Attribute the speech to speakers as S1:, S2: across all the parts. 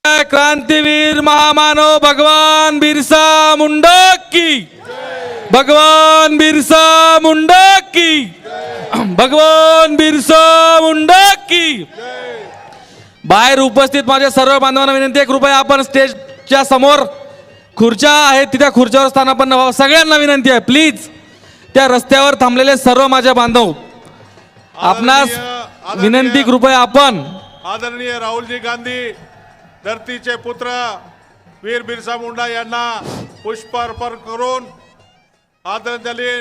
S1: क्रांतिवीर महामानव भगवान बिरसा मुंडा की, भगवान बिरसा मुंडा की, भगवान बिरसा मुंडा की। बाहेर उपस्थित माझ्या सर्व बांधवांना विनंती आहे, कृपया आपण स्टेजच्या समोर खुर्च्या आहेत तिथे खुर्च्यावर स्थानापन्न व्हावं। सगळ्यांना विनंती आहे, प्लीज त्या रस्त्यावर थांबलेले सर्व माझे बांधव, आपणास विनंती, कृपया आपण
S2: आदरणीय राहुलजी गांधी धरतीचे पुत्र वीर बिरसा मुंडा यांना पुष्प अर्पण करून आदरांजली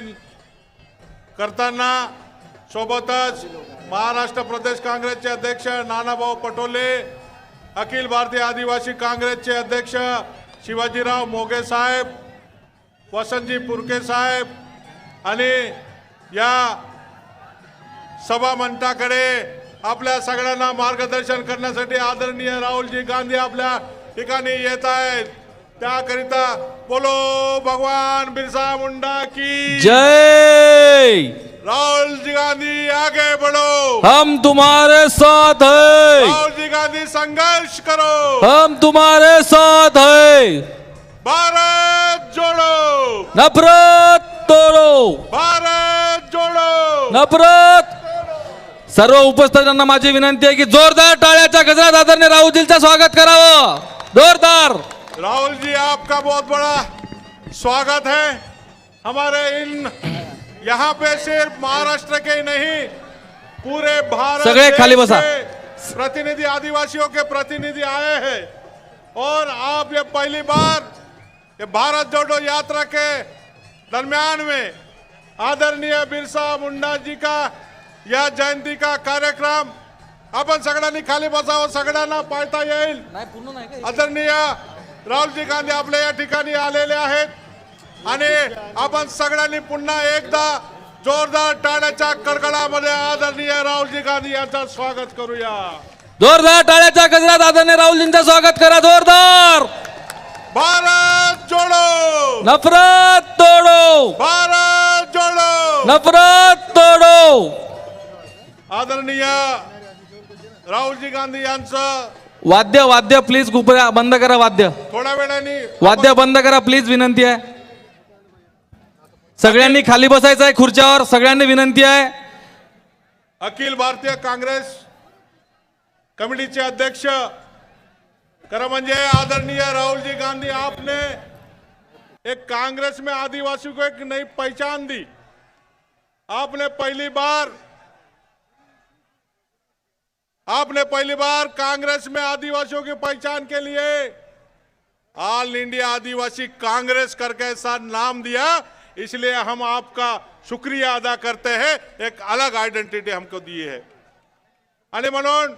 S2: करताना सोबतच महाराष्ट्र प्रदेश काँग्रेसचे अध्यक्ष नानाभाऊ पटोले, अखिल भारतीय आदिवासी काँग्रेसचे अध्यक्ष शिवाजीराव मोगे साहेब, वसंतजी पुरके साहेब आणि या सभा मंचाकडे आपल्या सगळ्यांना मार्गदर्शन करण्यासाठी आदरणीय राहुलजी गांधी आपल्या ठिकाणी येत आहेत। त्याकरिता बोलो भगवान बिरसा मुंडा की
S1: जय।
S2: राहुल जी गांधी आगे बढ़ो,
S1: हम तुम्हारे साथ हैं।
S2: राहुल जी गांधी संघर्ष करो,
S1: हम तुम्हारे साथ हैं।
S2: भारत जोड़ो,
S1: नफरत तोड़ो,
S2: भारत जोड़ो,
S1: नफरत। सर्व उपस्थितांना माझी विनंती आहे की जोरदार टाळ्याच्या गजरात आदरणीय राहुलजींचं स्वागत करावं, जोरदार।
S2: राहुल जी आपका बहुत बड़ा स्वागत है। हमारे इन यहाँ पे सिर्फ महाराष्ट्र के ही नहीं पूरे भारत
S1: सगळे खाली बसा।
S2: प्रतिनिधि आदिवासियों के प्रतिनिधि आए हैं और आप ये पहली बार ये भारत जोड़ो यात्रा के दरमियान में आदरणीय बिरसा मुंडा जी का या जयंती का कार्यक्रम आपण सगळ्यांनी खाली बसावं, सगळ्यांना पाहता येईल। आदरणीय राहुलजी गांधी आपल्या या ठिकाणी आलेले आहेत आणि आपण सगळ्यांनी पुन्हा एकदा जोरदार टाळ्याच्या कडकडामध्ये आदरणीय राहुलजी गांधी यांचं स्वागत करूया।
S1: जोरदार टाळ्याच्या गजरात आदरणीय राहुलजींचं स्वागत करा, जोरदार।
S2: भारत जोड़ो,
S1: नफरत तोड़ो,
S2: भारत जोड़ो,
S1: नफरत तोड़ो।
S2: आदरणीय राहुलजी गांधी यांचं
S1: वाद्य प्लीज कृपया बंद करा, वाद्य
S2: थोड्या वेळाने
S1: वाद्य बंद करा प्लीज, विनंती आहे। सगळ्यांनी खाली बसायचं आहे खुर्च्यावर, सगळ्यांनी विनंती आहे।
S2: अखिल भारतीय कांग्रेस कमेटीचे अध्यक्ष खरं म्हणजे आदरणीय राहुल जी गांधी, आपने एक कांग्रेस में आदिवासी को एक नई पहचान दी। आपने पहली बार कांग्रेस में आदिवासियों की पहचान के लिए ऑल इंडिया आदिवासी कांग्रेस करके ऐसा नाम दिया, इसलिए हम आपका शुक्रिया अदा करते हैं। एक अलग आइडेंटिटी हमको दी है आणि म्हणून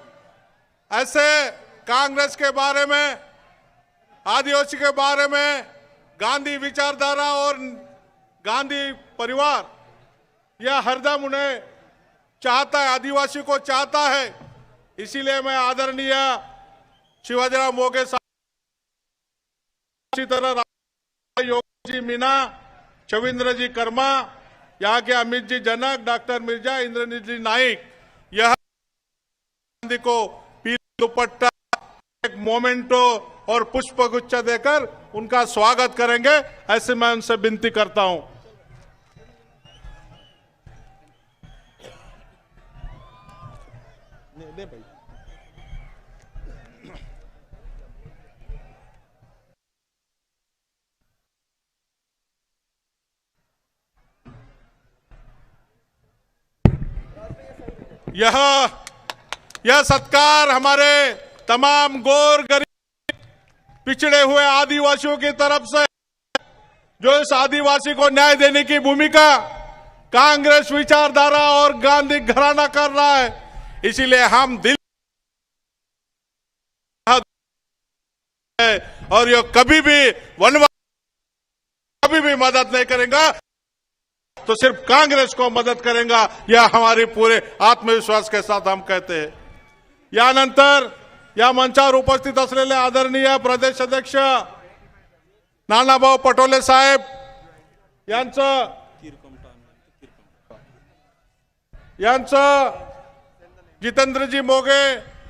S2: ऐसे कांग्रेस के बारे में, आदिवासी के बारे में, गांधी विचारधारा और गांधी परिवार यह हरदम उन्हें चाहता है, आदिवासी को चाहता है। इसीलिए मैं आदरणीय शिवाजीराव मोगे साहब, इसी तरह योगी जी मीना, चविंद्र जी कर्मा, यहाँ के अमित जी जनक, डॉक्टर मिर्जा, इंद्रनील जी नाइक, यह गांधी को पीला दुपट्टा, एक मोमेंटो और पुष्पगुच्छ देकर उनका स्वागत करेंगे, ऐसे मैं उनसे विनती करता हूं। यह सत्कार हमारे तमाम गोर गरीब पिछड़े हुए आदिवासियों की तरफ से, जो इस आदिवासी को न्याय देने की भूमिका कांग्रेस विचारधारा और गांधी घराना कर रहा है। इसीलिए हम दिल और ये कभी भी मदद नहीं करेगा, तो सिर्फ कांग्रेस को मदद करेगा, यह हमारे पूरे आत्मविश्वास के साथ हम कहते हैं। यानंतर या मंचावर उपस्थित असलेले आदरणीय प्रदेश अध्यक्ष नानाभाऊ पटोले साहेब यांचं जितेंद्रजी मोगे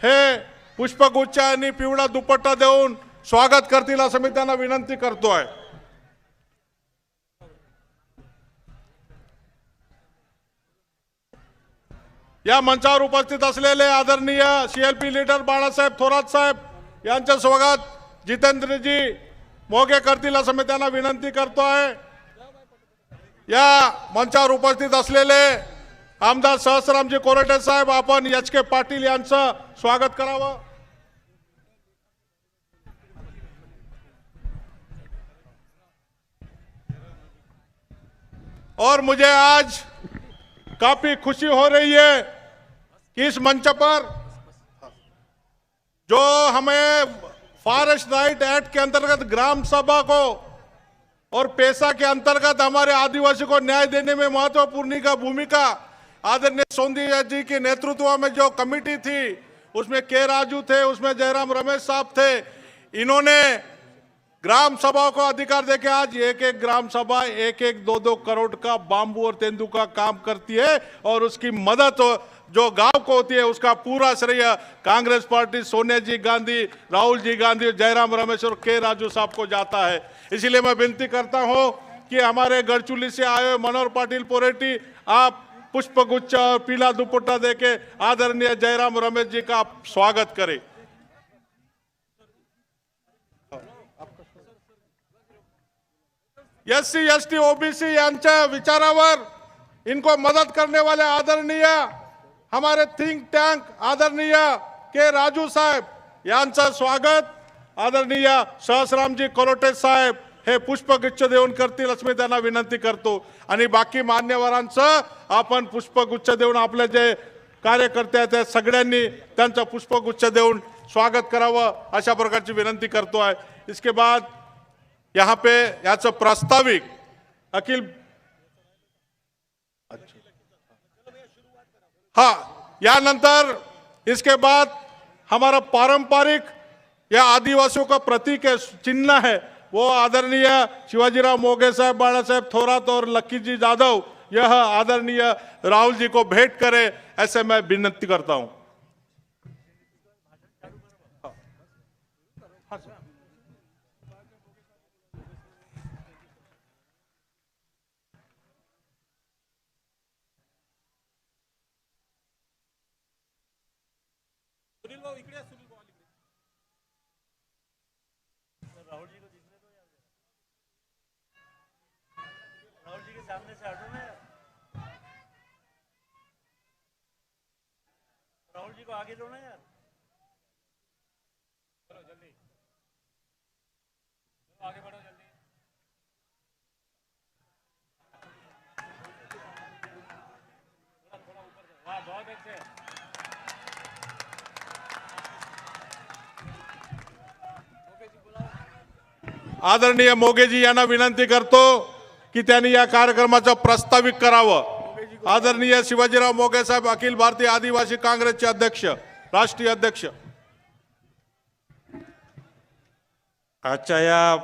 S2: हे पुष्पगुच्छ आणि पिवळा दुपट्टा देऊन स्वागत करतील असं मी त्यांना विनंती करतोय. या मंचावर उपस्थित असलेले आदरणीय सीएलपी लीडर बाळासाहेब थोरात साहेब यांचे स्वागत जितेंद्रजी मोगे करतील असं मी त्यांना विनंती करतोय. या मंचावर उपस्थित असलेले आमदार सहस्रामजी कोरटे साहेब आपण एच.के. पाटील यांचं स्वागत करावं. और मुझे आज काफी खुशी हो रही है कि इस मंच पर जो हमें फॉरेस्ट राइट एक्ट के अंतर्गत ग्राम सभा को और पेशा के अंतर्गत हमारे आदिवासी को न्याय देने में महत्वपूर्ण का भूमिका आदरणीय सोंदिया जी के नेतृत्व में जो कमेटी थी उसमें के राजू थे, उसमें जयराम रमेश साहब थे. इन्होंने ग्राम सभा को अधिकार देके आज एक एक ग्राम सभा एक एक 2-2 करोड़ का बांबू और तेंदुआ काम करती है और उसकी मदद जो गांव को होती है उसका पूरा श्रेय कांग्रेस पार्टी, सोनिया जी गांधी, राहुल जी गांधी, जयराम रमेश और के राजू साहब को जाता है. इसीलिए मैं विनती करता हूं कि हमारे गढ़चुली से आए हुए मनोहर पाटिल पोरेटी आप पुष्पगुच्छ और पीला दुपट्टा देके आदरणीय जयराम रमेश जी का स्वागत करें. एससी एसटी ओबीसी यांच्या विचारावर इनको मदद करने वाले आदरणीय हमारे थिंक टँक आदरणीय के राजू साहेब यांचं स्वागत आदरणीय सहस्रामजी कोरटे साहेब हे पुष्पगुच्छ देऊन करतील असं मी त्यांना विनंती करतो. आणि बाकी मान्यवरांचं आपण पुष्पगुच्छ देऊन आपले जे कार्यकर्ते आहेत त्या सगळ्यांनी त्यांचं पुष्पगुच्छ देऊन स्वागत करावं अशा प्रकारची विनंती करतो आहे. इसके बाद यहाँ पे याचं प्रास्ताविक अखिल यानंतर इसके बाद हमारा पारंपरिक या आदिवासियों का प्रतीक है, चिन्ह है, वो आदरणीय शिवाजीराव मोगे साहब, बाला साहेब थोरात और लक्की जी यादव यह आदरणीय राहुल जी को भेंट करे ऐसे मैं विनती करता हूं.
S3: राहुल जी को दिखने दो यार, राहुल जी के सामने से हटो ना यार, राहुल जी को आगे दो ना यार, चलो जल्दी, चलो आगे बढ़ो जल्दी. थोड़ा ऊपर से, वाह बहुत अच्छे.
S2: आदरणीय मोगेजी यांना विनंती करतो की त्यांनी या कार्यक्रमाचं प्रास्ताविक करावं. आदरणीय शिवाजीराव मोगे साहेब अखिल भारतीय आदिवासी काँग्रेसचे अध्यक्ष, राष्ट्रीय अध्यक्ष.
S4: आजच्या या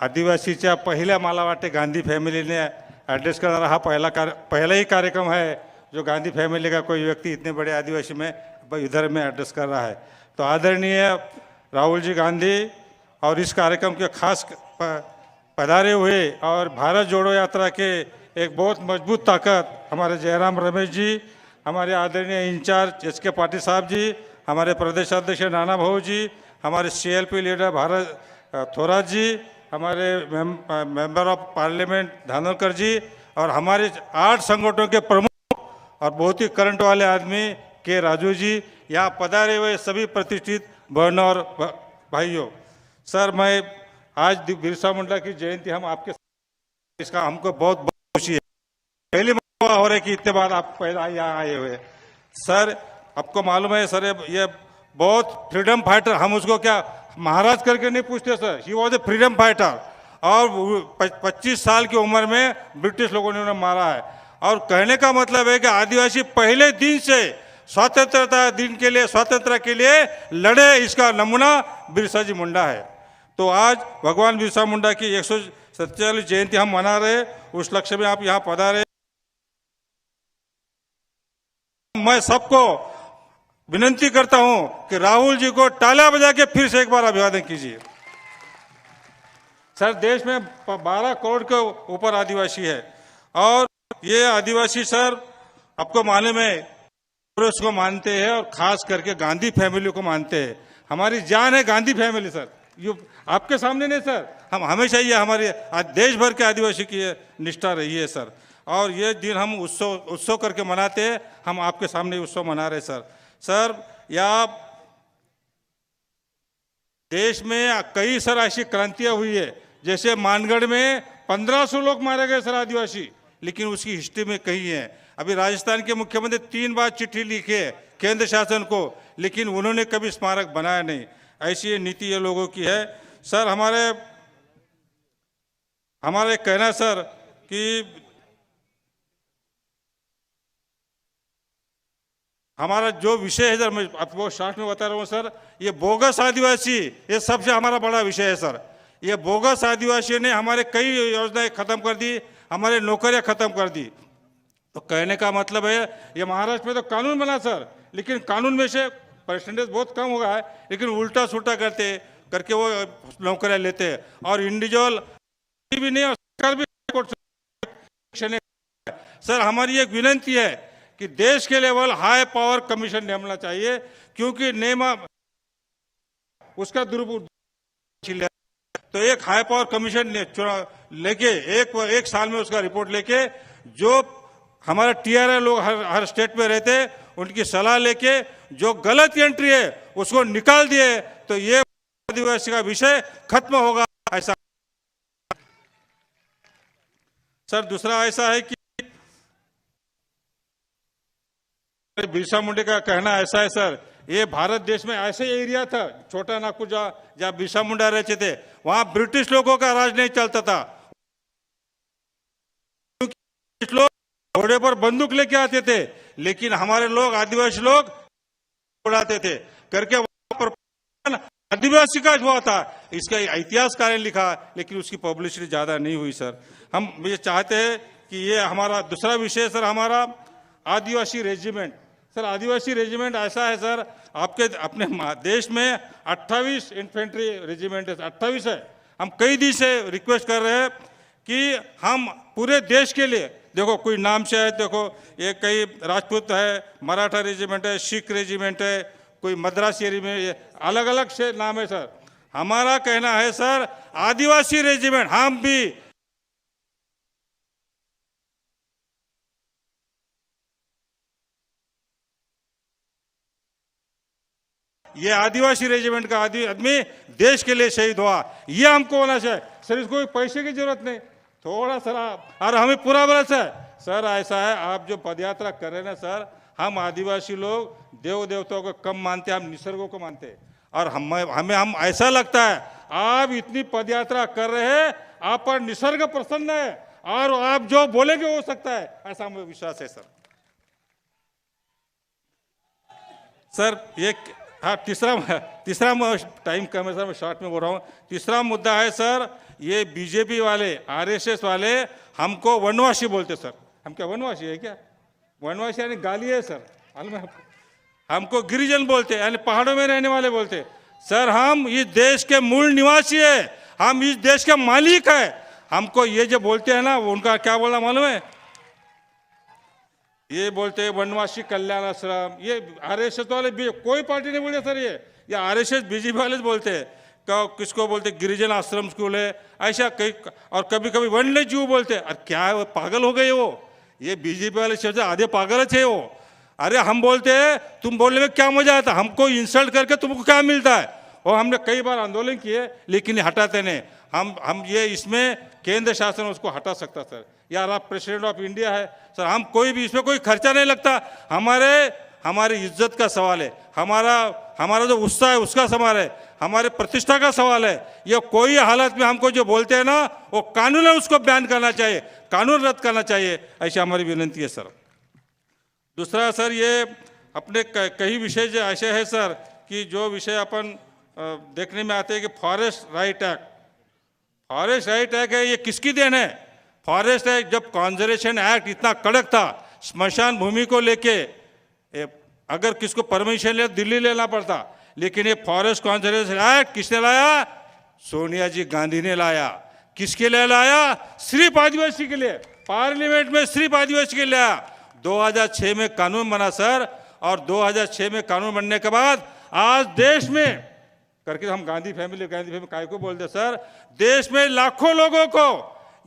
S4: आदिवासीच्या पहिल्या मला वाटते गांधी फॅमिलीने ॲड्रेस करणारा हा पहला ही कार्यक्रम है जो गांधी फैमिली का कोई व्यक्ति इतने बड़े आदिवासी में इधर में एड्रेस कर रहा है. तो आदरणीय राहुल जी गांधी और इस कार्यक्रम के खास पधारे हुए और भारत जोड़ो यात्रा के एक बहुत मजबूत ताकत हमारे जयराम रमेश जी, हमारे आदरणीय इंचार्ज एच.के. पाटिल साहब जी, हमारे प्रदेश अध्यक्ष नाना भाऊ जी, हमारे सीएलपी लीडर भारत थोरात जी, हमारे मेंबर ऑफ पार्लियामेंट धानोरकर जी और हमारे 8 संगठनों के प्रमुख और बहुत ही करंट वाले आदमी के राजू जी, यहाँ पधारे हुए सभी प्रतिष्ठित बहनों और भाइयों. सर, मैं आज बिरसा मुंडा की जयंती हम आपके इसका हमको बहुत बहुत खुशी है. पहली मौका हो रहा है कि इतने बाद आप पहले यहाँ आए हुए. सर, आपको मालूम है सर, ये बहुत फ्रीडम फाइटर, हम उसको क्या महाराज करके नहीं पूछते sir, he was a freedom fighter. और 25 साल की उम्र में ब्रिटिश लोगों ने उन्हें मारा है. और कहने का मतलब है कि आदिवासी पहले दिन से स्वतंत्रता दिन के लिए, स्वतंत्रता के लिए लड़े, इसका नमूना बिरसा जी मुंडा है. तो आज भगवान बिरसा मुंडा की 147 जयंती हम मना रहे, उस लक्ष्य में आप यहाँ पधारे. मैं सबको विनती करता हूं कि राहुल जी को तालियां बजा के फिर से एक बार अभिवादन कीजिए। सर, देश में 12 करोड़ के ऊपर आदिवासी है और ये आदिवासी सर आपको मालूम है कांग्रेस को मानते हैं और खास करके गांधी फैमिली को मानते हैं। हमारी जान है गांधी फैमिली सर, ये आपके सामने नहीं सर, हम हमेशा ये हमारे देश भर के आदिवासी की निष्ठा रही है सर। और ये दिन हम उत्सव करके मनाते हैं, हम आपके सामने उत्सव मना रहे सर। सर, या देश में कई सर ऐसी क्रांतियां हुई है, जैसे मानगढ़ में 1500 लोग मारे गए सर आदिवासी, लेकिन उसकी हिस्ट्री में कहीं है। अभी राजस्थान के मुख्यमंत्री 3 बार चिट्ठी लिखे केंद्र शासन को, लेकिन उन्होंने कभी स्मारक बनाया नहीं। ऐसी ये नीति ये लोगों की है सर। हमारे कहना सर कि हमारा जो विषय है सर, मैं आपको शॉर्ट में बता रहा हूँ सर, ये बोगस आदिवासी ये सबसे हमारा बड़ा विषय है सर। ये बोगस आदिवासियों ने हमारे कई योजनाएं खत्म कर दी, हमारे नौकरियां खत्म कर दी। तो कहने का मतलब है ये महाराष्ट्र में तो कानून बना सर, लेकिन कानून में से परसेंटेज बहुत कम होगा है, लेकिन उल्टा सुल्टा करके वो नौकरियां लेते हैं और इंडिविजुअल भी नहीं और सरकार भी। सर, हमारी एक विनती है कि देश के लेवल हाई पावर कमीशन नियमना चाहिए, क्योंकि नेमा उसका दुरुपयोग। तो एक हाई पावर कमीशन लेके एक साल में उसका रिपोर्ट लेके, जो हमारे TRI लोग हर स्टेट में रहते हैं उनकी सलाह लेके जो गलत एंट्री है उसको निकाल दिए तो ये आदिवासी का विषय खत्म होगा। ऐसा सर, दूसरा ऐसा है कि बिरसा मुंडा का कहना ऐसा है सर, ये भारत देश में ऐसे एरिया था छोटा नागपुर जहाँ बिरसा मुंडा रहते थे, वहां ब्रिटिश लोगों का राज नहीं चलता था। ब्रिटिश लोग घोड़े पर बंदूक लेके आते थे, लेकिन हमारे लोग आदिवासी लोग उड़ाते थे करके वहां पर आदिवासी का हुआ था। इसका इतिहासकार ने लिखा, लेकिन उसकी पब्लिसिटी ज्यादा नहीं हुई सर। हम ये चाहते हैं कि ये हमारा दूसरा विषय सर, हमारा आदिवासी रेजिमेंट। सर, आदिवासी रेजिमेंट ऐसा है सर, आपके अपने देश में 28 इन्फेंट्री रेजिमेंट है, 28 है। हम कई दिन से रिक्वेस्ट कर रहे हैं कि हम पूरे देश के लिए, देखो कोई नाम से है, देखो ये कई राजपूत है, मराठा रेजिमेंट है, सिख रेजिमेंट है, कोई मद्रासी रेजिमेंट, अलग अलग से नाम है सर। हमारा कहना है सर, आदिवासी रेजिमेंट हम भी ये आदिवासी रेजिमेंट का आदमी देश के लिए शहीद हुआ, ये हमको होना चाहिए सर। इसको कोई पैसे की जरूरत नहीं, थोड़ा सर और हमें पूरा भरोसा है सर। ऐसा है, आप जो पदयात्रा कर रहे हैं ना सर, हम आदिवासी लोग देव देवताओं को कम मानते हैं, हम निसर्गों को मानते हैं। और हम ऐसा लगता है आप इतनी पदयात्रा कर रहे हैं, आप पर निसर्ग प्रसन्न है और आप जो बोलेंगे हो सकता है, ऐसा हमें विश्वास है सर। सर एक हाँ, तीसरा टाइम कम है सर, मैं शॉर्ट में बोल रहा हूँ। तीसरा मुद्दा है सर, ये बीजेपी वाले RSS वाले हमको वनवासी बोलते सर। हम क्या वनवासी है क्या? वनवासी यानी गाली है सर। हमको गिरिजन बोलते यानी पहाड़ों में रहने वाले बोलते। सर, हम इस देश के मूल निवासी है, हम इस देश के मालिक है। हमको ये जो बोलते हैं ना, उनका क्या बोलना मालूम है? ये बोलते हैं वनवासी कल्याण आश्रम। ये RSS वाले कोई पार्टी नहीं बोलते सर, ये RSS BJP वाले बोलते हैं। किसको बोलते गिरिजन आश्रम स्कूल है ऐसा कई, और कभी कभी वन्य जीव बोलते हैं। अरे क्या है, पागल हो गए वो? ये BJP वाले शब्द आधे पागल है वो। अरे हम बोलते हैं, तुम बोलने में क्या मजा आता, हमको इंसल्ट करके तुमको क्या मिलता है? और हमने कई बार आंदोलन किए, लेकिन हटाते नहीं। हम ये इसमें केंद्र शासन उसको हटा सकता सर। यार, आप प्रेसिडेंट ऑफ इंडिया है सर, हम कोई भी इसमें कोई खर्चा नहीं लगता। हमारी इज्जत का सवाल है, हमारा जो उत्साह है उसका सवाल है, हमारे प्रतिष्ठा का सवाल है। ये कोई हालत में हमको जो बोलते हैं ना, वो कानून है, उसको बैन करना चाहिए, कानून रद्द करना चाहिए, ऐसी हमारी विनती है सर। दूसरा सर, ये अपने कई विषय जो ऐसे है सर कि जो विषय अपन देखने में आते हैं कि फॉरेस्ट राइट एक्ट है, ये किसकी देन है? फॉरेस्ट एक्ट जब कॉन्जर्वेशन एक्ट इतना कड़क था, स्मशान भूमि को लेके अगर किसको परमिशन ले दिल्ली लेना पड़ता, लेकिन ये फॉरेस्ट कॉन्जर्वेशन एक्ट किसने लाया? सोनिया जी गांधी ने लाया। किसके लिए लाया? सिर्फ आदिवासी के लिए, पार्लियामेंट में सिर्फ आदिवासी के लिए लाया। 2006 में कानून बना सर, और 2006 में कानून बनने के बाद आज देश में करके हम गांधी फैमिली काय को बोलते सर, देश में लाखों लोगों को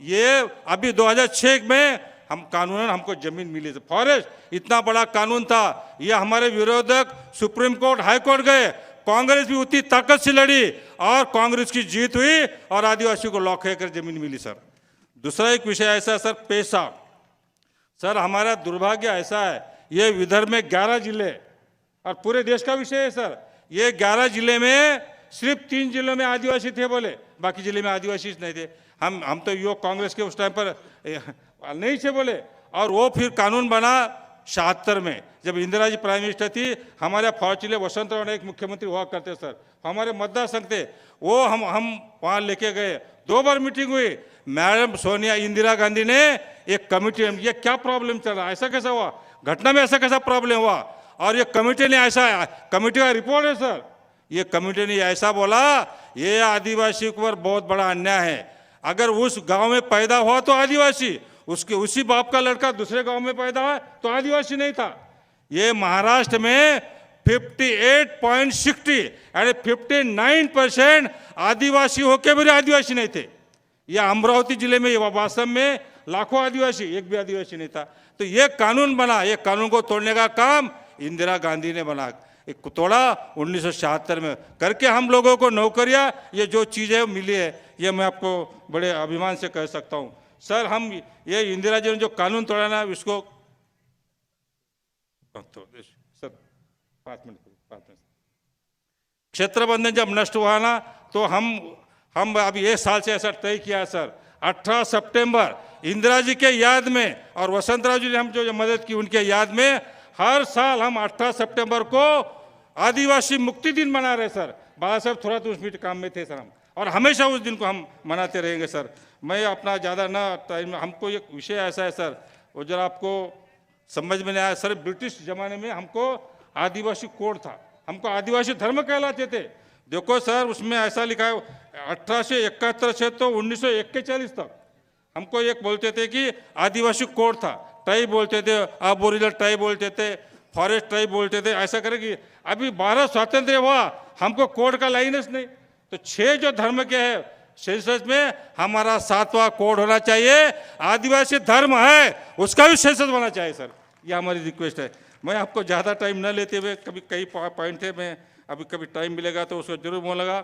S4: ये अभी 2006 में हम कानूनन हमको जमीन मिली थी। फॉरेस्ट इतना बड़ा कानून था, ये हमारे विरोधक सुप्रीम कोर्ट, हाई कोर्ट गए, कांग्रेस भी उतनी ताकत से लड़ी और कांग्रेस की जीत हुई और आदिवासी को लॉक कर जमीन मिली सर। दूसरा एक विषय ऐसा सर, पैसा। सर हमारा दुर्भाग्य ऐसा है, ये विदर्भ में 11 जिले और पूरे देश का विषय है सर, ये 11 जिले में सिर्फ 3 जिलों में आदिवासी थे बोले, बाकी जिले में आदिवासी नहीं थे। हम तो युवक कांग्रेस के उस टाइम पर नहीं थे बोले, और वो फिर कानून बना 76 में, जब इंदिरा जी प्राइम मिनिस्टर थी। हमारे फॉर्चुनेटली वसंतराव नायक मुख्यमंत्री हुआ करते सर, हमारे मतदार संघ थे वो, हम वहाँ लेके गए, 2 बार मीटिंग हुई। मैडम सोनिया इंदिरा गांधी ने एक कमेटी, ये क्या प्रॉब्लम चल रहा है, ऐसा कैसा हुआ, घटना में ऐसा कैसा प्रॉब्लम हुआ, और ये कमेटी ने ऐसा, कमेटी का रिपोर्ट है सर, ये कमेटी ने ऐसा बोला ये आदिवासी के ऊपर बहुत बड़ा अन्याय है। अगर उस गांव में पैदा हुआ तो आदिवासी, उसके उसी बाप का लड़का दूसरे गांव में पैदा हुआ तो आदिवासी नहीं था। ये महाराष्ट्र में 58.60 यानी 59% आदिवासी होके भी आदिवासी नहीं थे। या अमरावती जिले में वास्तव में लाखों आदिवासी, एक भी आदिवासी नहीं था। तो ये कानून बना, ये कानून को तोड़ने का काम इंदिरा गांधी ने बना, एक तोड़ा 1976 में करके हम लोगों को नौकरियां, ये जो चीज़ें मिली है, ये मैं आपको बड़े अभिमान से कह सकता हूँ सर। हम ये इंदिरा जी ने जो कानून तोड़ा ना, इसको सर 5 मिनट क्षेत्र बंधन जब नष्ट हुआ ना, तो हम अभी 1 साल से ऐसा तय किया सर, 18 सितंबर इंदिरा जी के याद में और वसंतराव जी ने हम जो मदद की उनके याद में, हर साल हम 18 सितंबर को आदिवासी मुक्ति दिन मना रहे सर। बाबा साहब थोड़ा तो उस काम में थे सर हम, और हमेशा उस दिन को हम मनाते रहेंगे सर। मैं अपना ज़्यादा ना टाइम, हमको एक विषय ऐसा है सर, वो जरा आपको समझ में नहीं आया सर। ब्रिटिश ज़माने में हमको आदिवासी कोड था, हमको आदिवासी धर्म कहलाते थे। देखो सर उसमें ऐसा लिखा है 1871 से तो 1941 तक हमको एक बोलते थे कि आदिवासी कोड था, ट्राइब बोलते थे, अबोरिजिनल ट्राइब बोलते थे, फॉरेस्ट ट्राइब बोलते थे, ऐसा करेगी। अभी भारत स्वातंत्र हुआ, हमको कोड का लाइनेस नहीं, तो 6 जो धर्म के हैं सेंसस में हमारा 7वां कोड होना चाहिए। आदिवासी धर्म है उसका भी सेंसस होना चाहिए सर, ये हमारी रिक्वेस्ट है। मैं आपको ज़्यादा टाइम न लेते हुए, कभी कई पॉइंट है, मैं अभी कभी टाइम मिलेगा तो उसको जरूर बोलूँगा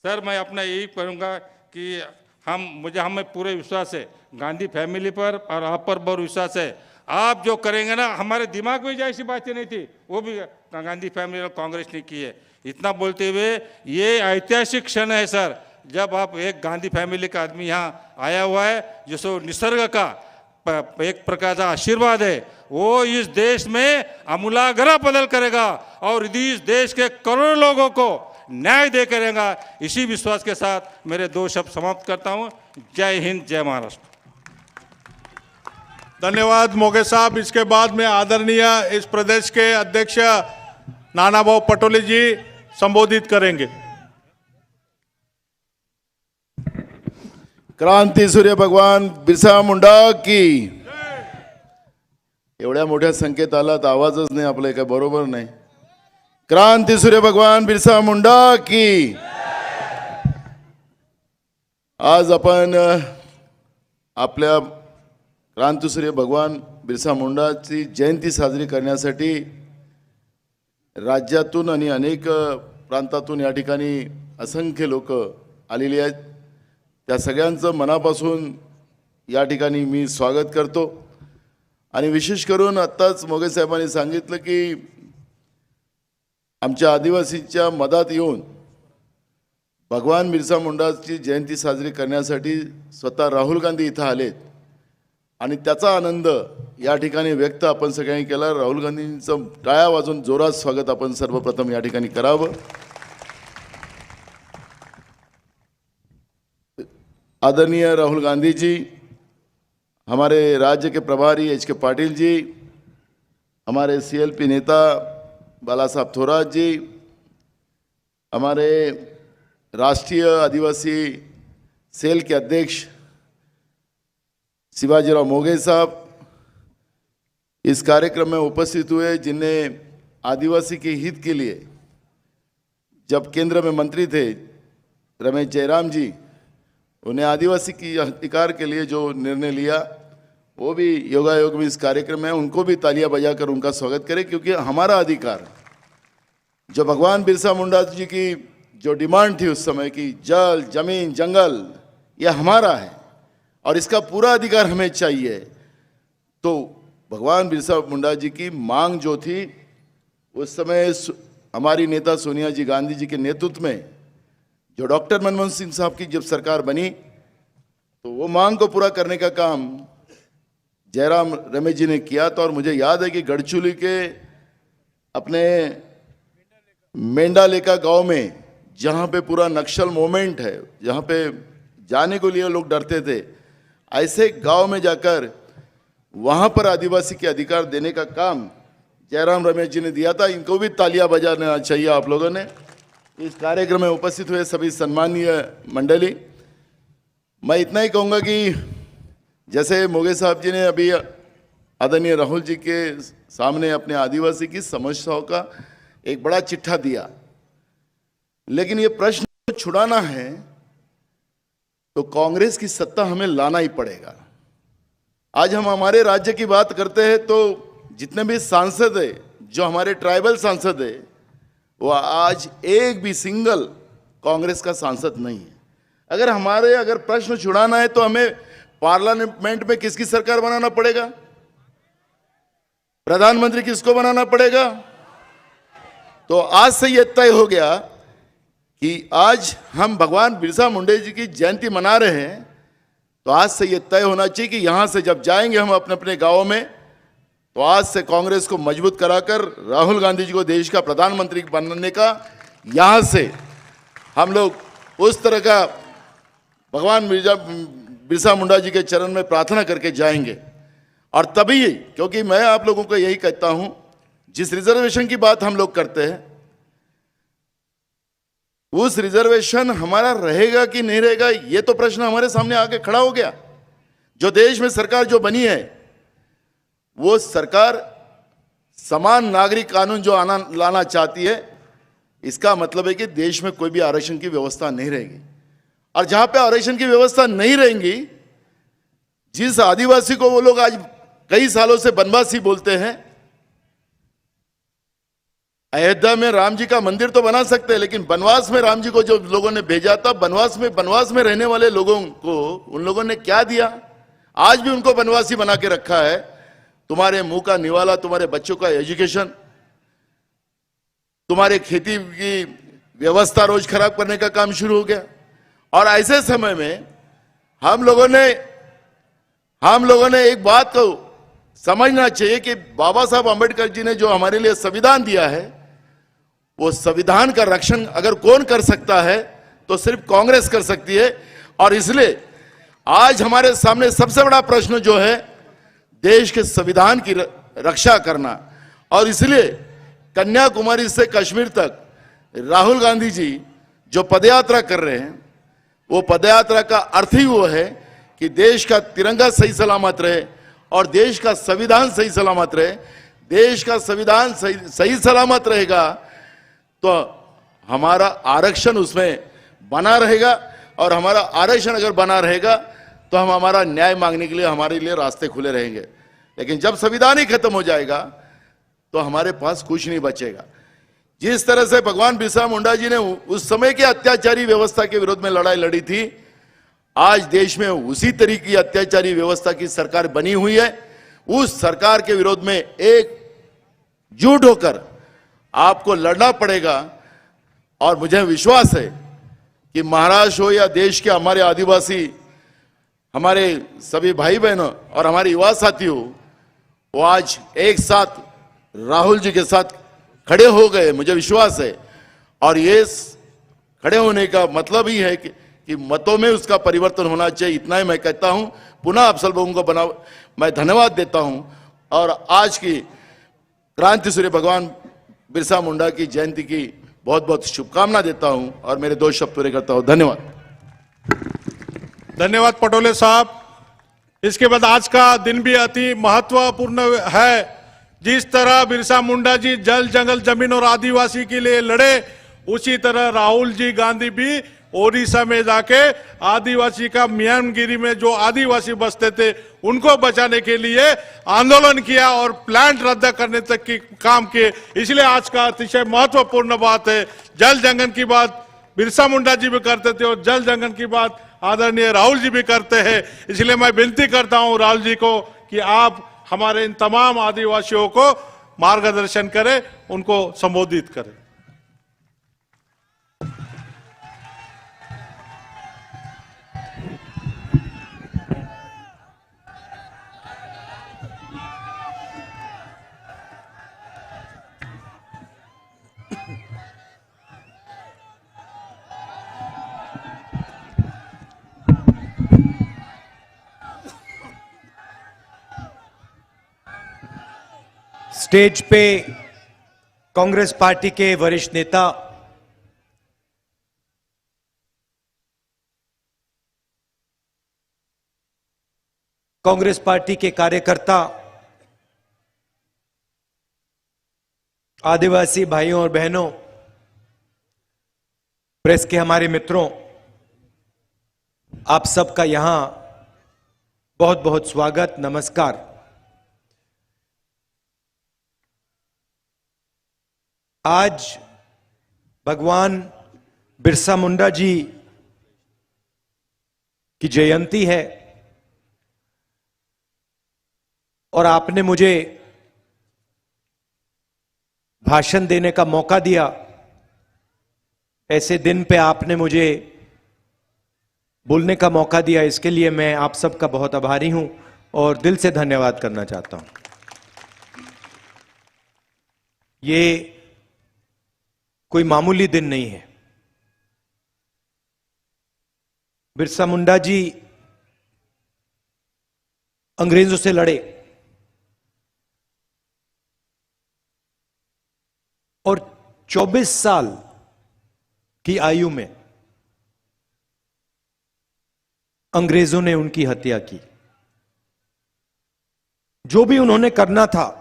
S4: सर। मैं अपना यही करूँगा कि हमें पूरे विश्वास है गांधी फैमिली पर और आप पर बहुत विश्वास है। आप जो करेंगे ना, हमारे दिमाग में जैसी बातें नहीं थी वो भी गांधी फैमिली और कांग्रेस ने की है। इतना बोलते हुए ये ऐतिहासिक क्षण है सर, जब आप एक गांधी फैमिली का आदमी यहाँ आया हुआ है, जिसको निसर्ग का एक प्रकार का आशीर्वाद है, वो इस देश में आमूलाग्र बदल करेगा और इस देश के करोड़ों लोगों को न्याय दे करेगा। इसी विश्वास के साथ मेरे 2 शब्द समाप्त करता हूँ। जय हिंद, जय महाराष्ट्र।
S2: धन्यवाद मोगे साहब। इसके बाद में आदरणीय इस प्रदेश के अध्यक्ष नाना भाऊ पटोले जी संबोधित करेंगे।
S5: क्रांती सूर्य भगवान बिरसा मुंडा की। एवढ्या मोठ्या संख्येत आलात, आवाजच नाही आपले, काय बरोबर नाही। क्रांती सूर्य भगवान बिरसा मुंडा की। आज आपण आपल्या क्रांतीसूर्य भगवान बिरसा मुंडाची जयंती साजरी करण्यासाठी राज्यातून आणि अनेक प्रांतातून या ठिकाणी असंख्य लोक आलेली आहेत। त्या सगळ्यांचं मनापासून या ठिकाणी मी स्वागत करतो। आणि विशेष करून आत्ताच मोगे साहेबांनी सांगितलं की आमच्या आदिवासींच्या मदत येऊन भगवान बिरसा मुंडाची जयंती साजरी करण्यासाठी स्वतः राहुल गांधी इथं आलेत आणि त्याचा आनंद या ठिकाणी व्यक्त आपण सगळ्यांनी केला। राहुल गांधींचं टाळ्या वाजवून जोरात स्वागत आपण सर्वप्रथम या ठिकाणी करावं। आदरणीय राहुल गांधी जी, हमारे राज्य के प्रभारी एच के पाटिल जी, हमारे सीएलपी नेता बाला साहब थोराट जी, हमारे राष्ट्रीय आदिवासी सेल के अध्यक्ष शिवाजीराव मोघे साहब इस कार्यक्रम में उपस्थित हुए, जिन्हें आदिवासी के हित के लिए जब केंद्र में मंत्री थे रमेश जयराम जी, उन्हें आदिवासी की अधिकार के लिए जो निर्णय लिया वो भी योगायोग में इस कार्यक्रम में, उनको भी तालियां बजाकर उनका स्वागत करें, क्योंकि हमारा अधिकार जो भगवान बिरसा मुंडा जी की जो डिमांड थी उस समय की जल, जमीन, जंगल, यह हमारा है और इसका पूरा अधिकार हमें चाहिए। तो भगवान बिरसा मुंडा जी की मांग जो थी उस समय हमारी नेता सोनिया जी गांधी जी के नेतृत्व में जो डॉक्टर मनमोहन सिंह साहब की जब सरकार बनी तो वो मांग को पूरा करने का काम जयराम रमेश जी ने किया था। और मुझे याद है कि गढ़चुली के अपने मेंढालेका गांव में, जहां पे पूरा नक्सल मूवमेंट है, जहां पे जाने को लिए लोग डरते थे, ऐसे गांव में जाकर वहां पर आदिवासी के अधिकार देने का काम जयराम रमेश जी ने दिया था। इनको भी तालियां बजाना चाहिए आप लोगों ने। इस कार्यक्रम में उपस्थित हुए सभी सम्मानीय मंडली, मैं इतना ही कहूँगा कि जैसे मोघे साहब जी ने अभी आदरणीय राहुल जी के सामने अपने आदिवासी की समस्याओं का एक बड़ा चिट्ठा दिया, लेकिन ये प्रश्न छुड़ाना है तो कांग्रेस की सत्ता हमें लाना ही पड़ेगा। आज हम हमारे राज्य की बात करते हैं तो जितने भी सांसद है, जो हमारे ट्राइबल सांसद है, वो आज एक भी सिंगल कांग्रेस का सांसद नहीं है। अगर प्रश्न छुड़ाना है तो हमें पार्लियामेंट में किसकी सरकार बनाना पड़ेगा? प्रधानमंत्री किसको बनाना पड़ेगा? तो आज से यह तय हो गया कि आज हम भगवान बिरसा मुंडा जी की जयंती मना रहे हैं, तो आज से यह तय होना चाहिए कि यहां से जब जाएंगे हम अपने अपने गांवों में, तो आज से कांग्रेस को मजबूत कराकर राहुल गांधी जी को देश का प्रधानमंत्री बनने का यहां से हम लोग उस तरह का भगवान बिरसा मुंडा जी के चरण में प्रार्थना करके जाएंगे। और तभी, क्योंकि मैं आप लोगों को यही कहता हूं, जिस रिजर्वेशन की बात हम लोग करते हैं, उस रिजर्वेशन हमारा रहेगा कि नहीं रहेगा, ये तो प्रश्न हमारे सामने आके खड़ा हो गया। जो देश में सरकार जो बनी है, वो सरकार समान नागरिक कानून जो लाना चाहती है, इसका मतलब है कि देश में कोई भी आरक्षण की व्यवस्था नहीं रहेगी। और जहां पे आरक्षण की व्यवस्था नहीं रहेगी, जिस आदिवासी को वो लोग आज कई सालों से बनवासी बोलते हैं, अयोध्या में राम जी का मंदिर तो बना सकते हैं, लेकिन बनवास में राम जी को जो लोगों ने भेजा था, बनवास में रहने वाले लोगों को उन लोगों ने क्या दिया? आज भी उनको बनवासी बना के रखा है। तुम्हारे मुंह का निवाला, तुम्हारे बच्चों का एजुकेशन, तुम्हारे खेती की व्यवस्था रोज खराब करने का काम शुरू हो गया। और ऐसे समय में हम लोगों ने एक बात को समझना चाहिए कि बाबा साहब अंबेडकर जी ने जो हमारे लिए संविधान दिया है, वो संविधान का रक्षण अगर कौन कर सकता है तो सिर्फ कांग्रेस कर सकती है। और इसलिए आज हमारे सामने सबसे बड़ा प्रश्न जो है देश के संविधान की रक्षा करना। और इसलिए कन्याकुमारी से कश्मीर तक राहुल गांधी जी जो पदयात्रा कर रहे हैं, वो पदयात्रा का अर्थ ही वो है कि देश का तिरंगा सही सलामत रहे और देश का संविधान सही सलामत रहे। देश का संविधान सही सलामत रहेगा तो हमारा आरक्षण उसमें बना रहेगा, और हमारा आरक्षण अगर बना रहेगा तो हम हमारा न्याय मांगने के लिए हमारे लिए रास्ते खुले रहेंगे। लेकिन जब संविधान ही खत्म हो जाएगा तो हमारे पास कुछ नहीं बचेगा। जिस तरह से भगवान बिरसा मुंडा जी ने उस समय के अत्याचारी व्यवस्था के विरोध में लड़ाई लड़ी थी, आज देश में उसी तरीके की अत्याचारी व्यवस्था की सरकार बनी हुई है। उस सरकार के विरोध में एकजुट होकर आपको लड़ना पड़ेगा। और मुझे विश्वास है कि महाराष्ट्र हो या देश के हमारे आदिवासी, हमारे सभी भाई बहनों और हमारे युवा साथी हो, वो आज एक साथ राहुल जी के साथ खड़े हो गए, मुझे विश्वास है। और ये खड़े होने का मतलब ही है कि मतों में उसका परिवर्तन होना चाहिए। इतना ही मैं कहता हूं। पुनः आप सब लोगों को मैं धन्यवाद देता हूं। और आज की क्रांति सूर्य भगवान बिरसा मुंडा की जयंती की बहुत बहुत शुभकामना देता हूं और मेरे 2 शब्द पूरे करता हूं। धन्यवाद।
S2: धन्यवाद पटोले साहब। इसके बाद आज का दिन भी अति महत्वपूर्ण है। जिस तरह बिरसा मुंडा जी जल जंगल जमीन और आदिवासी के लिए लड़े, उसी तरह राहुल जी गांधी भी ओडिशा में जाके आदिवासी का मियानगिरी में जो आदिवासी बसते थे उनको बचाने के लिए आंदोलन किया और प्लांट रद्द करने तक की काम किए। इसलिए आज का अतिशय महत्वपूर्ण बात है। जल जंगल की बात बिरसा मुंडा जी भी करते थे और जल जंगल की बात आदरणीय राहुल जी भी करते हैं। इसलिए मैं विनती करता हूं राहुल जी को कि आप हमारे इन तमाम आदिवासियों को मार्गदर्शन करें, उनको संबोधित करें।
S6: स्टेज पे कांग्रेस पार्टी के वरिष्ठ नेता कांग्रेस पार्टी के कार्यकर्ता, आदिवासी भाइयों और बहनों, प्रेस के हमारे मित्रों, आप सबका यहां बहुत बहुत स्वागत, नमस्कार। आज भगवान बिरसा मुंडा जी की जयंती है और आपने मुझे भाषण देने का मौका दिया। ऐसे दिन पे आपने मुझे बोलने का मौका दिया, इसके लिए मैं आप सबका बहुत आभारी हूं और दिल से धन्यवाद करना चाहता हूं। ये कोई मामूली दिन नहीं है। बिरसा मुंडा जी अंग्रेजों से लड़े और 24 साल की आयु में अंग्रेजों ने उनकी हत्या की। जो भी उन्होंने करना था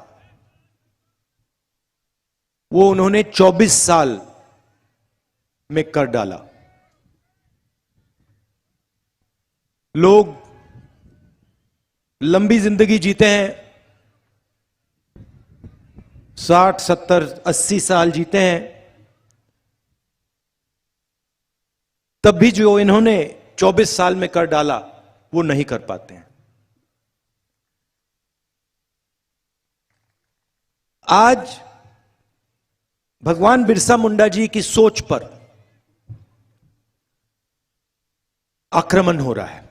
S6: वो उन्होंने 24 साल में कर डाला। लोग लंबी जिंदगी जीते हैं, 60, 70, 80 साल जीते हैं, तब भी जो इन्होंने 24 साल में कर डाला वो नहीं कर पाते हैं। आज भगवान बिरसा मुंडा जी की सोच पर आक्रमण हो रहा है।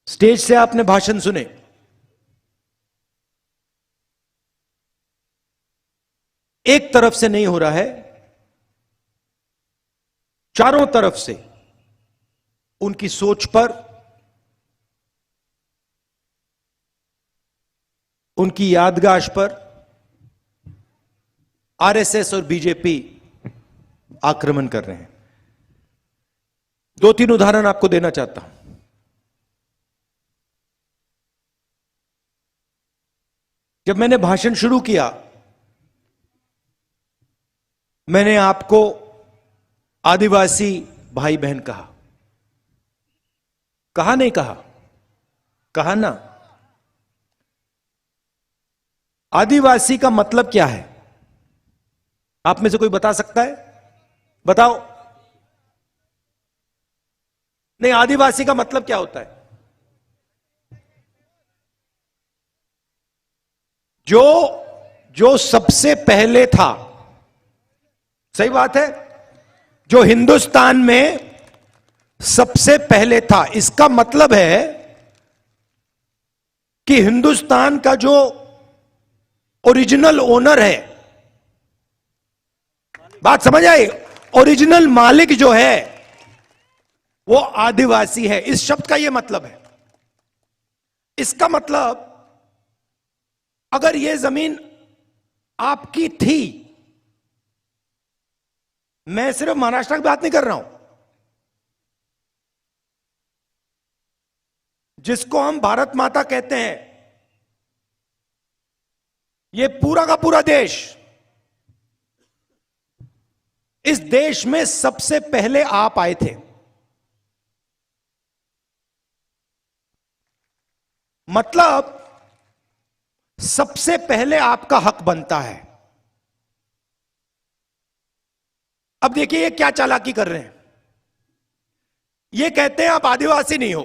S6: स्टेज से आपने भाषण सुने, एक तरफ से नहीं हो रहा है, चारों तरफ से उनकी सोच पर, उनकी यादगाश पर आरएसएस और बीजेपी आक्रमण कर रहे हैं। 2-3 उदाहरण आपको देना चाहता हूं। जब मैंने भाषण शुरू किया, मैंने आपको आदिवासी भाई बहन कहा। कहा नहीं कहा? कहा ना। आदिवासी का मतलब क्या है? आप में से कोई बता सकता है? बताओ। नहीं, आदिवासी का मतलब क्या होता है? जो सबसे पहले था। सही बात है, जो हिंदुस्तान में सबसे पहले था। इसका मतलब है कि हिंदुस्तान का जो ओरिजिनल ओनर है, बात समझ आई? ओरिजिनल मालिक जो है वो आदिवासी है। इस शब्द का यह मतलब है। इसका मतलब अगर यह जमीन आपकी थी, मैं सिर्फ महाराष्ट्र की बात नहीं कर रहा हूं, जिसको हम भारत माता कहते हैं, यह पूरा का पूरा देश, इस देश में सबसे पहले आप आए थे। मतलब सबसे पहले आपका हक बनता है। अब देखिए ये क्या चालाकी कर रहे हैं। ये कहते हैं आप आदिवासी नहीं हो,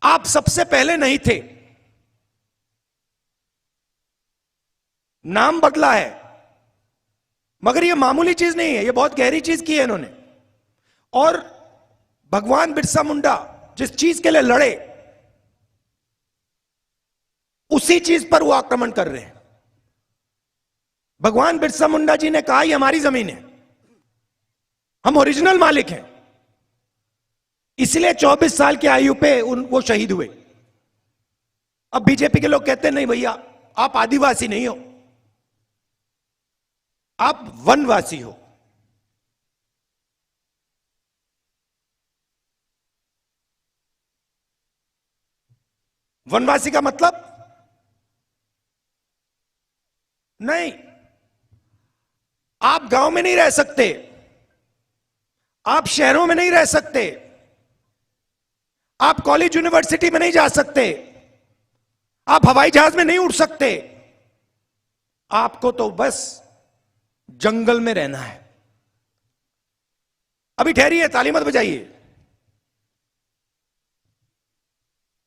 S6: आप सबसे पहले नहीं थे, नाम बदला है, मगर यह मामूली चीज नहीं है, यह बहुत गहरी चीज की है इन्होंने। और भगवान बिरसा मुंडा जिस चीज के लिए लड़े, उसी चीज पर वो आक्रमण कर रहे हैं। भगवान बिरसा मुंडा जी ने कहा ये हमारी जमीन है, हम ओरिजिनल मालिक हैं, इसलिए 24 साल की आयु पे वो शहीद हुए। अब बीजेपी के लोग कहते हैं नहीं भैया, आप आदिवासी नहीं हो, आप वनवासी हो। वनवासी का मतलब नहीं, आप गांव में नहीं रह सकते, आप शहरों में नहीं रह सकते, आप कॉलेज यूनिवर्सिटी में नहीं जा सकते, आप हवाई जहाज में नहीं उड़ सकते, आपको तो बस जंगल में रहना है। अभी ठहरिए, ताली मत बजाइए।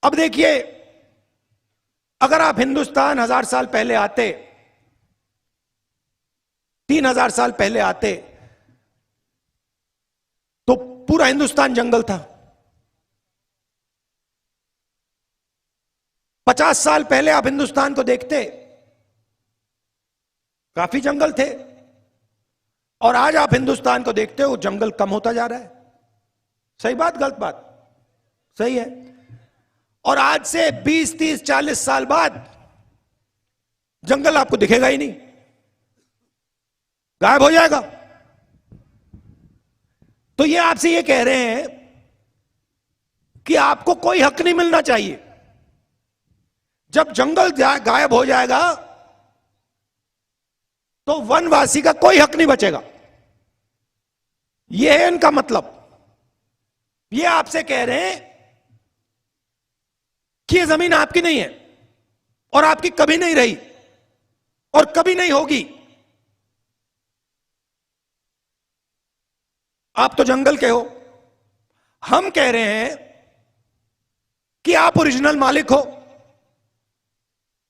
S6: अब देखिए, अगर आप हिंदुस्तान 1000 साल पहले आते, 3000 साल पहले आते, तो पूरा हिंदुस्तान जंगल था। 50 साल पहले आप हिंदुस्तान को देखते, काफी जंगल थे, और आज आप हिंदुस्तान को देखते हो जंगल कम होता जा रहा है। सही बात, गलत बात? सही है। और आज से 20, 30, 40 साल बाद जंगल आपको दिखेगा ही नहीं, गायब हो जाएगा। तो ये आपसे ये कह रहे हैं कि आपको कोई हक नहीं मिलना चाहिए। जब जंगल गायब हो जाएगा तो वनवासी का कोई हक नहीं बचेगा। यह है इनका मतलब। ये आपसे कह रहे हैं कि यह जमीन आपकी नहीं है, और आपकी कभी नहीं रही, और कभी नहीं होगी। आप तो जंगल के हो। हम कह रहे हैं कि आप ओरिजिनल मालिक हो,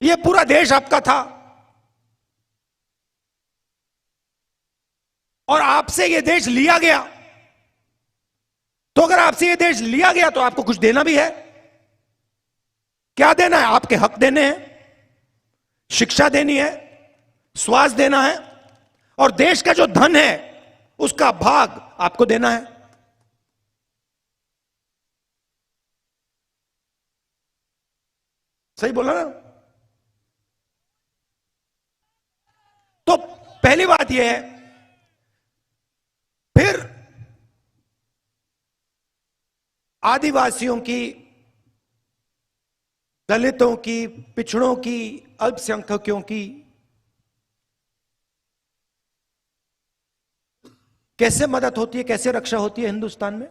S6: यह पूरा देश आपका था, और आपसे यह देश लिया गया। तो अगर आपसे यह देश लिया गया तो आपको कुछ देना भी है। क्या देना है? आपके हक देने हैं, शिक्षा देनी है, स्वास्थ्य देना है, और देश का जो धन है उसका भाग आपको देना है। सही बोला ना? तो पहली बात यह है। फिर आदिवासियों की, दलितों की, पिछड़ों की, अल्पसंख्यकों की कैसे मदद होती है, कैसे रक्षा होती है हिंदुस्तान में?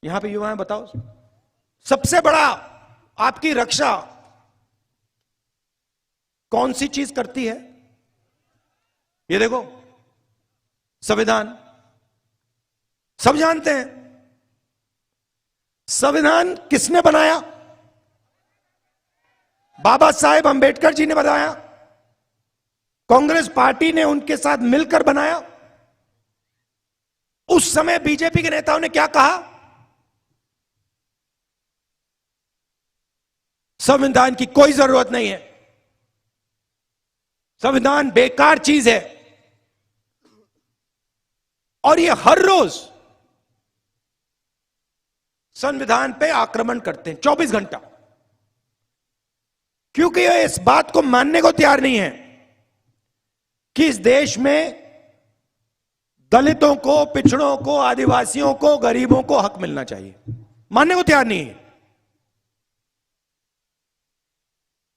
S6: यहां पे युवा हैं, बताओ। सबसे बड़ा आपकी रक्षा कौन सी चीज करती है? ये देखो, संविधान। सब जानते हैं संविधान किसने बनाया? बाबा साहेब अंबेडकर जी ने बनाया। कांग्रेस पार्टी ने उनके साथ मिलकर बनाया। उस समय बीजेपी के नेताओं ने क्या कहा? संविधान की कोई जरूरत नहीं है, संविधान बेकार चीज है। और ये हर रोज संविधान पे आक्रमण करते हैं 24 घंटा, क्योंकि ये इस बात को मानने को तैयार नहीं है कि इस देश में दलितों को, पिछड़ों को, आदिवासियों को, गरीबों को हक मिलना चाहिए। मानने को तैयार नहीं है।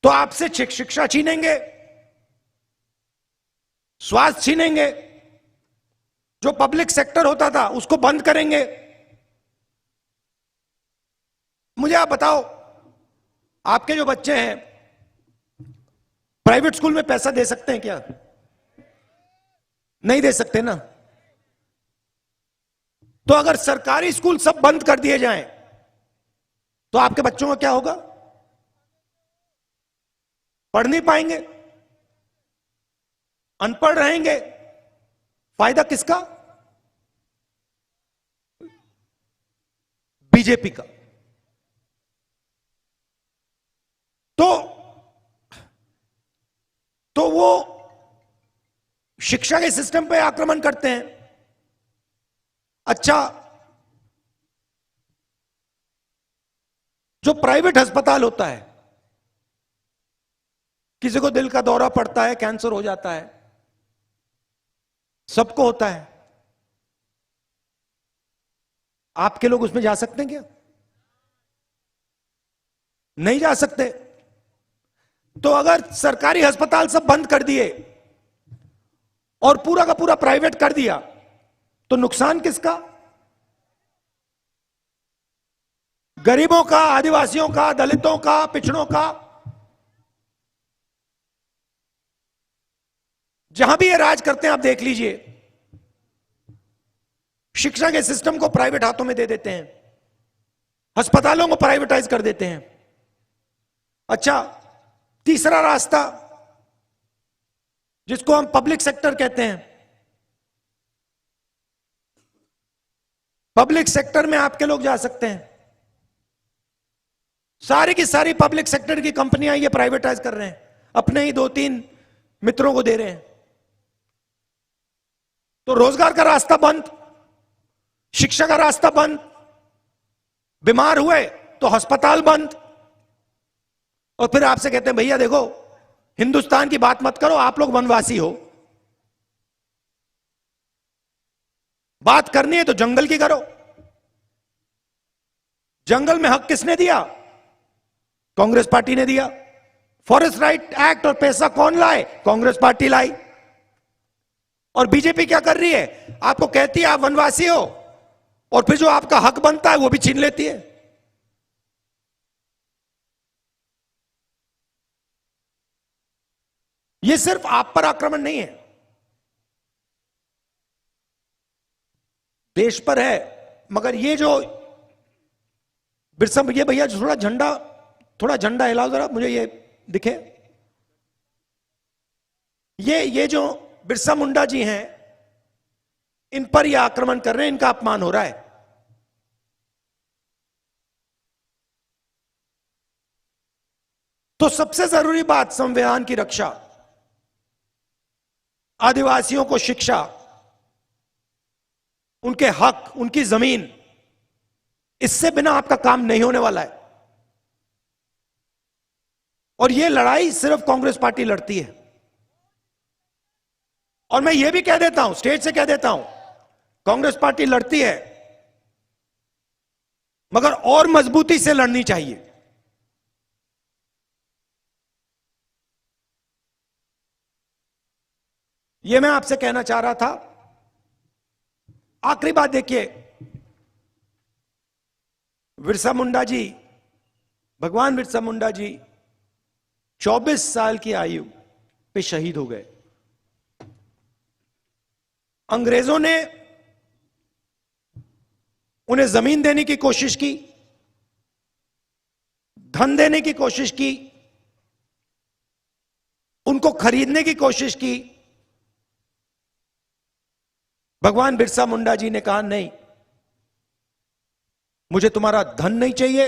S6: तो आपसे शिक्षा छीनेंगे, स्वास्थ्य छीनेंगे, जो पब्लिक सेक्टर होता था उसको बंद करेंगे। मुझे आप बताओ, आपके जो बच्चे हैं प्राइवेट स्कूल में पैसा दे सकते हैं क्या? नहीं दे सकते ना। तो अगर सरकारी स्कूल सब बंद कर दिए जाएं तो आपके बच्चों का क्या होगा? पढ़ नहीं पाएंगे, अनपढ़ रहेंगे। फायदा किसका? बीजेपी का। तो वो शिक्षा के सिस्टम पे आक्रमण करते हैं। अच्छा, जो प्राइवेट अस्पताल होता है, किसी को दिल का दौरा पड़ता है, कैंसर हो जाता है, सबको होता है, आपके लोग उसमें जा सकते हैं क्या? नहीं जा सकते। तो अगर सरकारी अस्पताल सब बंद कर दिए और पूरा का पूरा प्राइवेट कर दिया तो नुकसान किसका? गरीबों का, आदिवासियों का, दलितों का, पिछड़ों का। जहां भी ये राज करते हैं आप देख लीजिए, शिक्षा के सिस्टम को प्राइवेट हाथों में दे देते हैं, अस्पतालों को प्राइवेटाइज कर देते हैं। अच्छा, तीसरा रास्ता जिसको हम पब्लिक सेक्टर कहते हैं, पब्लिक सेक्टर में आपके लोग जा सकते हैं। सारी की सारी पब्लिक सेक्टर की कंपनियां ये प्राइवेटाइज कर रहे हैं, अपने ही 2-3 मित्रों को दे रहे हैं। तो रोजगार का रास्ता बंद, शिक्षा का रास्ता बंद, बीमार हुए तो अस्पताल बंद। और फिर आपसे कहते हैं भैया देखो, हिंदुस्तान की बात मत करो, आप लोग वनवासी हो, बात करनी है तो जंगल की करो। जंगल में हक किसने दिया? कांग्रेस पार्टी ने दिया। फॉरेस्ट राइट एक्ट और पैसा कौन लाए? कांग्रेस पार्टी लाई। और बीजेपी क्या कर रही है? आपको कहती है आप वनवासी हो, और फिर जो आपका हक बनता है वो भी छीन लेती है। ये सिर्फ आप पर आक्रमण नहीं है, देश पर है। मगर ये जो बिरसा, ये भैया थोड़ा झंडा हिलाओ जरा, मुझे ये दिखे। ये जो बिरसा मुंडा जी हैं, इन पर ये आक्रमण कर रहे हैं, इनका अपमान हो रहा है। तो सबसे जरूरी बात संविधान की रक्षा, आदिवासियों को शिक्षा, उनके हक, उनकी जमीन, इससे बिना आपका काम नहीं होने वाला है। और यह लड़ाई सिर्फ कांग्रेस पार्टी लड़ती है। और मैं यह भी कह देता हूं, स्टेज से कह देता हूं, कांग्रेस पार्टी लड़ती है मगर और मजबूती से लड़नी चाहिए। यह मैं आपसे कहना चाह रहा था। आखिरी बात देखिए, बिरसा मुंडा जी, भगवान बिरसा मुंडा जी 24 साल की आयु पे शहीद हो गए। अंग्रेजों ने उन्हें जमीन देने की कोशिश की, धन देने की कोशिश की, उनको खरीदने की कोशिश की। भगवान बिरसा मुंडा जी ने कहा नहीं, मुझे तुम्हारा धन नहीं चाहिए,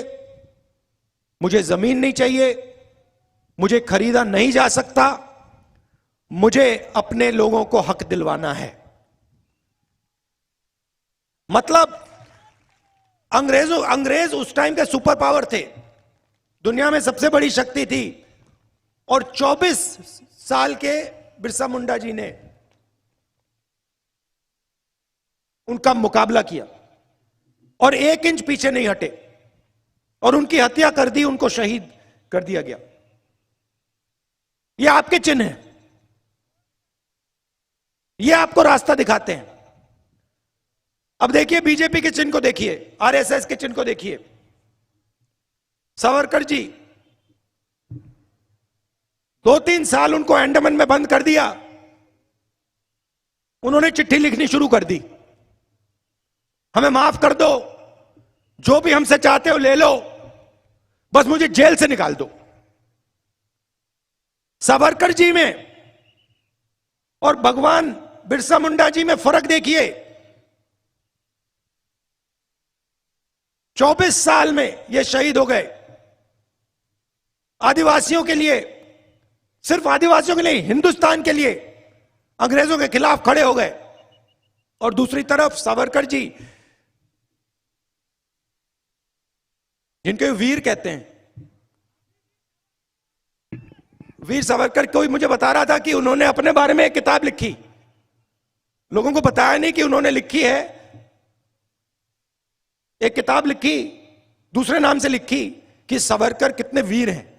S6: मुझे जमीन नहीं चाहिए, मुझे खरीदा नहीं जा सकता, मुझे अपने लोगों को हक दिलवाना है। मतलब अंग्रेज उस टाइम के सुपर पावर थे, दुनिया में सबसे बड़ी शक्ति थी, और 24 साल के बिरसा मुंडा जी ने उनका मुकाबला किया और 1 इंच पीछे नहीं हटे और उनकी हत्या कर दी, उनको शहीद कर दिया गया। ये आपके चिन्ह हैं, ये आपको रास्ता दिखाते हैं। अब देखिए बीजेपी के चिन्ह को देखिए, आरएसएस के चिन्ह को देखिए। सावरकर जी 2-3 साल उनको अंडमान में बंद कर दिया, उन्होंने चिट्ठी लिखनी शुरू कर दी, हमें माफ कर दो, जो भी हमसे चाहते हो ले लो, बस मुझे जेल से निकाल दो। सावरकर जी में और भगवान बिरसा मुंडा जी में फर्क देखिए। 24 साल में ये शहीद हो गए। आदिवासियों के लिए, सिर्फ आदिवासियों के लिए, हिंदुस्तान के लिए अंग्रेजों के खिलाफ खड़े हो गए। और दूसरी तरफ सावरकर जी, जिनके वीर कहते हैं, वीर सावरकर, कोई मुझे बता रहा था कि उन्होंने अपने बारे में एक किताब लिखी, लोगों को बताया नहीं कि उन्होंने लिखी है। एक किताब लिखी, दूसरे नाम से लिखी, कि सावरकर कितने वीर हैं।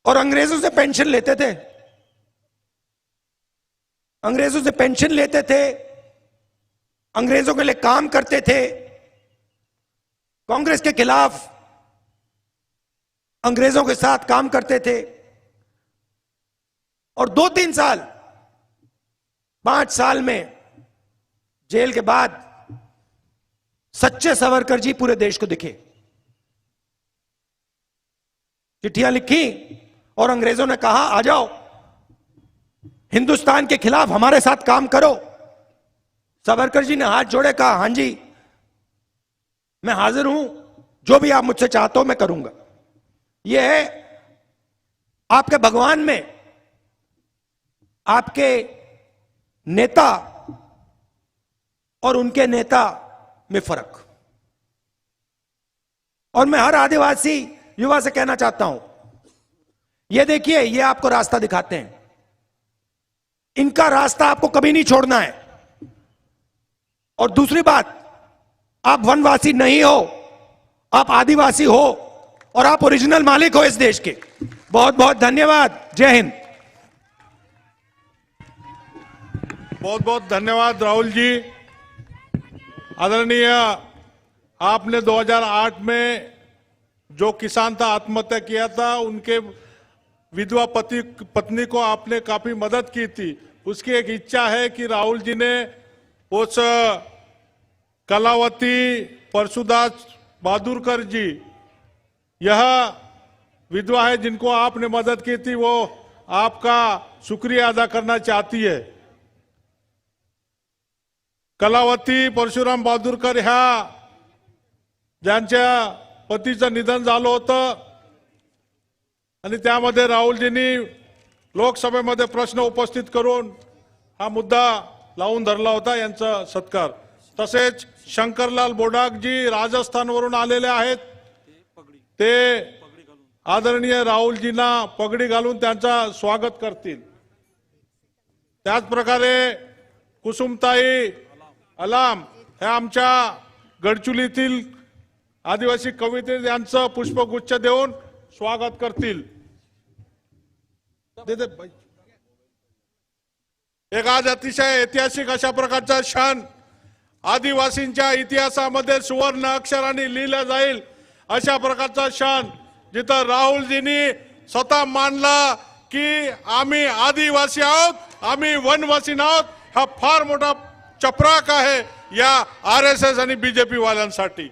S6: और अंग्रेजों से पेंशन लेते थे, अंग्रेजों से पेंशन लेते थे, अंग्रेजों के लिए काम करते थे, कांग्रेस के खिलाफ अंग्रेजों के साथ काम करते थे। और 2-3 साल, 5 साल में जेल के बाद सच्चे सावरकर जी पूरे देश को दिखे। चिट्ठियां लिखी और अंग्रेजों ने कहा आ जाओ, हिंदुस्तान के खिलाफ हमारे साथ काम करो। सावरकर जी ने हाथ जोड़े, कहा हां जी मैं हाजिर हूं, जो भी आप मुझसे चाहते हो मैं करूंगा। यह है आपके भगवान में, आपके नेता और उनके नेता में फर्क। और मैं हर आदिवासी युवा से कहना चाहता हूं, यह देखिए, ये आपको रास्ता दिखाते हैं, इनका रास्ता आपको कभी नहीं छोड़ना है। और दूसरी बात, आप वनवासी नहीं हो, आप आदिवासी हो और आप ओरिजिनल मालिक हो इस देश के। बहुत बहुत धन्यवाद। जय हिंद।
S2: बहुत बहुत धन्यवाद राहुल जी। आदरणीय, आपने 2008 में जो किसान था, आत्महत्या किया था, उनके विधवा पत्नी को आपने काफी मदद की थी। उसकी एक इच्छा है कि राहुल जी ने उस कलावती परशुदास बहादुरकर जी, यह विधवा है जिनको आपने मदद की थी, वो आपका शुक्रिया अदा करना चाहती है। कलावती परशुराम बहादुरकर ह्या ज्यांच्या पतीचं निधन झालं होतं आणि त्यामध्ये राहुलजींनी लोकसभेमध्ये प्रश्न उपस्थित करून हा मुद्दा लावून धरला होता, यांचा सत्कार। तसेच शंकरलाल बोडागजी राजस्थानवरून आलेले आहेत, ते आदरणीय राहुलजींना पगडी घालून त्यांचा स्वागत करतील। त्याच प्रकारे कुसुमताई अलाम हे आमच्या गडचुलीतील आदिवासी कविते यांचं पुष्पगुच्छ देऊन स्वागत करतील। एक आज अतिशय ऐतिहासिक अशा प्रकारचा क्षण आदिवासींच्या इतिहासामध्ये सुवर्ण अक्षरांनी लिहिला जाईल अशा प्रकारचा क्षण, जिथं राहुलजींनी स्वतः मानला की आम्ही आदिवासी आहोत, आम्ही वनवासी आहोत। हा फार मोठा चपराक आहे या आरएसएस आणि बीजेपी वाल्यांसाठी।